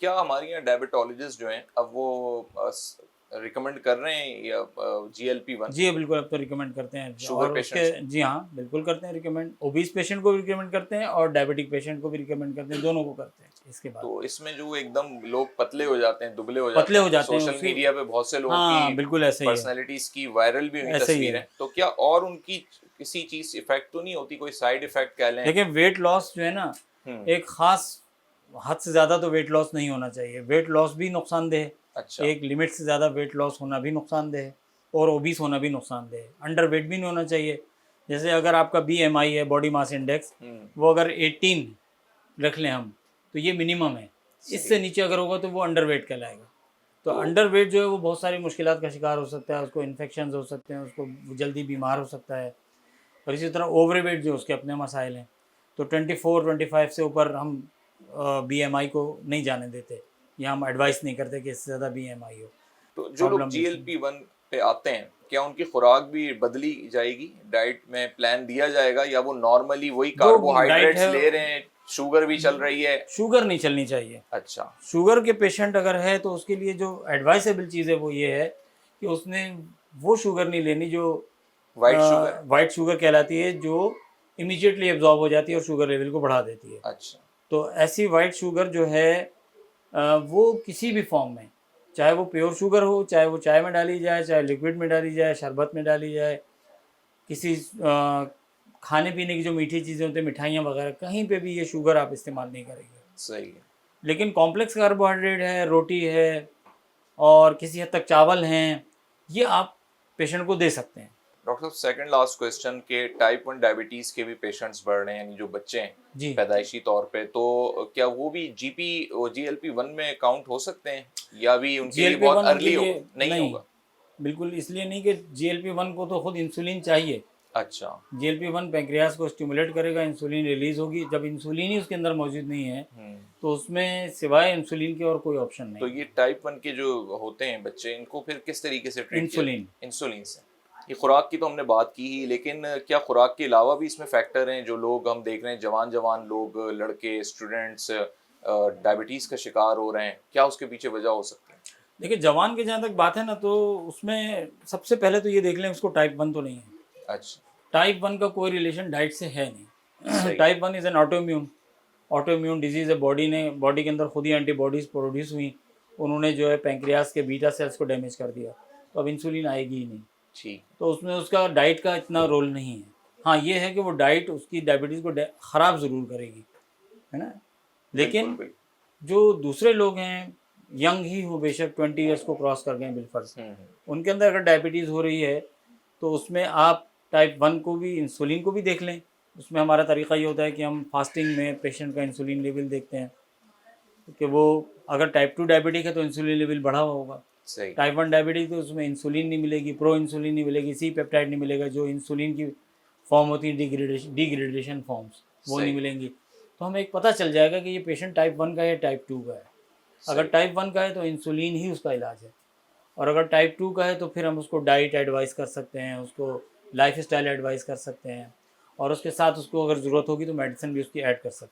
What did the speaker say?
क्या हमारे यहाँ डायबिटोलॉजिस्ट जो हैं अब वो रिकमेंड कर रहे हैं या GLP-1 जी बिल्कुल, अब तो रिकमेंड करते हैं शुगर और उसके पेशेंट्स को? जी हाँ, बिल्कुल करते हैं रिकमेंड। ओबीस पेशेंट को भी रिकमेंड करते हैं और डायबिटिक पेशेंट को भी रिकमेंड करते हैं, दोनों को करते हैं इसके बाद। तो इसमें जो एकदम लोग पतले हो जाते हैं, दुबले हो पतले जाते हो हैं, जाते हैं सोशल उसके। मीडिया पे बहुत से लोगों की हाँ, बिल्कुल ऐसा ही है, पर्सनैलिटीज की वायरल भी हुई ऐसा ही तस्वीरें, है। तो क्या और उनकी किसी चीज इफेक्ट तो नहीं होती, कोई साइड इफेक्ट कह लें? देखिए वेट लॉस जो है ना, हम्म। एक खास हद से ज़्यादा तो वेट लॉस नहीं होना चाहिए। वेट लॉस भी नुकसानदेह है, अच्छा। एक लिमिट से ज़्यादा वेट लॉस होना भी नुकसानदेह है और ओबीस होना भी नुकसानदेह है। अंडर वेट भी नहीं होना चाहिए। जैसे अगर आपका BMI है, बॉडी मास इंडेक्स, हम्म। वो अगर 18 रख लें हम, तो ये मिनिमम है। सही। इससे नीचे अगर होगा तो वो अंडर वेट कहलाएगा। तो तो अंडर वेट जो है वो बहुत सारी मुश्किलात का शिकार हो सकता है, उसको इन्फेक्शन हो सकते हैं, उसको जल्दी बीमार हो सकता है। और इसी तरह ओवर वेट जो उसके अपने मसाइल हैं। तो 24-25 से ऊपर हम BMI को नहीं जाने देते, या हम एडवाइस नहीं करते कि इससे ज़्यादा BMI हो। तो जो लोग प्रॉब्लम इसमें GLP-1 पे आते हैं, क्या उनकी खुराक भी बदली जाएगी, डाइट में प्लान दिया जाएगा, या वो नॉर्मली वही जो डाइट कार्बोहाइड्रेट्स है, ले रहे हैं, शुगर भी चल रही है? शुगर नहीं चलनी चाहिए। अच्छा। शुगर के पेशेंट अगर है तो उसके लिए जो एडवाइसेबल चीज़ है वो ये है कि उसने वो शुगर नहीं लेनी जो वाइट शुगर? वाइट शुगर कहलाती है, जो इमीडिएटली एब्जॉर्ब हो जाती है और शुगर लेवल को बढ़ा देती है। अच्छा। तो ऐसी वाइट शुगर जो है वो किसी भी फॉर्म में, चाहे वो प्योर शुगर हो, चाहे वो चाय में डाली जाए, चाहे लिक्विड में डाली जाए, शरबत में डाली जाए, किसी खाने पीने की जो मीठी चीज़ें होती हैं, मिठाइयाँ वगैरह, कहीं पे भी ये शुगर आप इस्तेमाल नहीं करेंगे। सही है। लेकिन कॉम्प्लेक्स कार्बोहाइड्रेट है, रोटी है और किसी हद तक चावल हैं, ये आप पेशेंट को दे सकते हैं। डॉक्टर साहब, सेकंड लास्ट क्वेश्चन के टाइप 1 डायबिटीज के भी पेशेंट्स बढ़ रहे हैं, यानी जो बच्चे हैं जी पैदाइशी तौर पे, तो क्या वो भी GLP-1 में काउंट हो सकते हैं, या भी उनके लिए बहुत GLP-1 उनके अर्ली लिए होगा, नहीं नहीं, होगा? बिल्कुल इसलिए नहीं कि GLP-1 को तो खुद इंसुलिन चाहिए। अच्छा। GLP-1 पैंक्रियाज को स्टिमुलेट करेगा, इंसुलिन रिलीज होगी। जब इंसुलिन ही उसके अंदर मौजूद नहीं है तो उसमें सिवाय इंसुलिन के और कोई ऑप्शन तो नहीं ये है। टाइप 1 के जो होते हैं बच्चे, इनको फिर किस तरीके से ट्रीट किया? इंसुलिन। इंसुलिन से। ये खुराक की तो हमने बात की ही, लेकिन क्या खुराक के अलावा भी इसमें फैक्टर हैं? जो लोग हम देख रहे हैं, जवान जवान लोग, लड़के, स्टूडेंट्स डायबिटीज का शिकार हो रहे हैं, क्या उसके पीछे वजह हो सकती है? देखिए जवान की जहाँ तक बात है ना, तो उसमें सबसे पहले तो ये देख लें उसको टाइप 1 तो नहीं है। अच्छा। टाइप 1 का कोई रिलेशन डाइट से है नहीं। सही। Type 1 is an autoimmune disease है। बॉडी के अंदर खुद ही एंटीबॉडीज़ प्रोड्यूस हुई, उन्होंने जो है पैंक्रियाज के बीटा सेल्स को डैमेज कर दिया, तो अब इंसुलिन आएगी ही नहीं। ठीक। तो उसमें उसका डाइट का इतना रोल नहीं है। हाँ ये है कि वो डाइट उसकी डायबिटीज़ को ख़राब ज़रूर करेगी, है ना। बिल्कुल लेकिन बिल्कुल। जो दूसरे लोग हैं, यंग ही हो बेशक, 20 ईयर्स को क्रॉस कर गए बिलफर्ज, उनके अंदर अगर डायबिटीज़ हो रही है तो उसमें आप टाइप 1 को भी, इंसुलिन को भी देख लें। उसमें हमारा तरीका ये होता है कि हम फास्टिंग में पेशेंट का इंसुलिन लेवल देखते हैं कि वो अगर टाइप 2 डायबिटिक है तो इंसुलिन लेवल बढ़ा हुआ होगा। सही। टाइप 1 डायबिटिक तो उसमें इंसुलिन नहीं मिलेगी, प्रो इंसुलिन नहीं मिलेगी, सी पेप्टाइड नहीं मिलेगा, जो इंसुलिन की फॉर्म होती है डिग्रेडेशन फॉर्म्स, वो नहीं सही। मिलेंगी। तो हमें एक पता चल जाएगा कि ये पेशेंट टाइप 1 का है या टाइप 2 का है। अगर सही। टाइप 1 का है तो इंसुलिन ही उसका इलाज है, और अगर टाइप 2 का है तो फिर हम उसको डाइट एडवाइस कर सकते हैं, उसको लाइफ स्टाइल एडवाइस कर सकते हैं, और उसके साथ उसको अगर ज़रूरत होगी तो मेडिसिन भी उसकी ऐड कर सकते हैं।